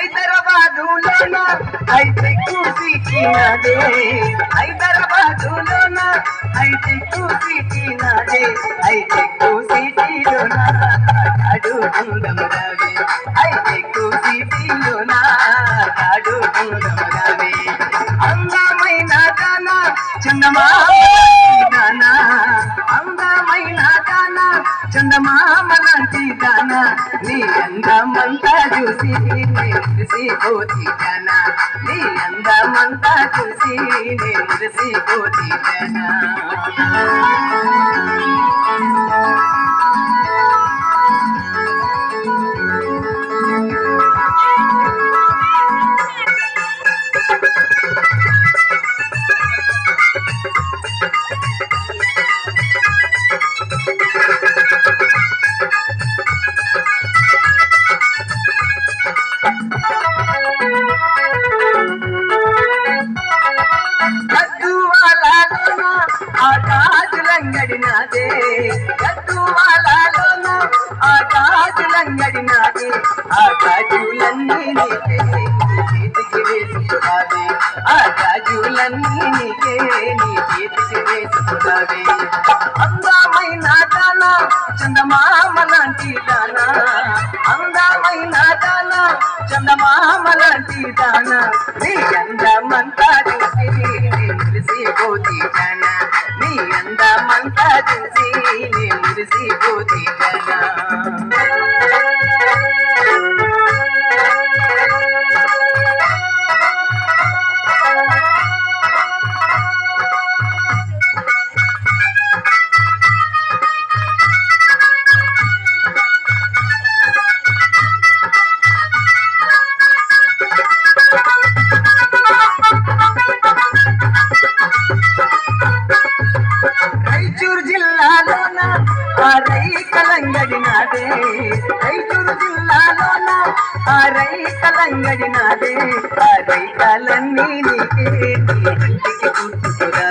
హైదరాబాదులోన hitech city నాదే, హైదరాబాదులోన hitech city నాదే, hitech సిటీలోన కాడు గుండమరావే, హైటెక్ సిటీలోన కాడు గుండమరావే. అందమైన దాన చందమామ దానా, అందమైన దాన చందమామ లాంటి దానా, నీ అందమంతా చూసి మురిసిపోతి జానా, నీ అందమంతా చూసి మురిసిపోతి జానా. గాజులంగడి నాదే, గద్దువాలలోన ఆ గాజులంగడి నాదే, ఆ గాజులన్నీ నీకే చేతికి వేసుకురావే, ఆ గాజులన్నీ నీకే నీ చేతికి వేసుకురావే. అందమైన దానా చందమామ లాంటి దానా, అందమైన దానా చందమామ లాంటి దానా, నీ అందమంతా చూసి మురిసిపోతి జానా, నీ అందమంతా చూసి మురిసిపోతి జానా. రాయచూరు జిల్లాలోన ఆ రైకలంగడి నాదే, రాయచూరు జిల్లాలోన ఆ రైకలంగడి నాదే, ఆ రైకాలన్నీ నీకే నీ ఇంటికి గుర్తుకురా.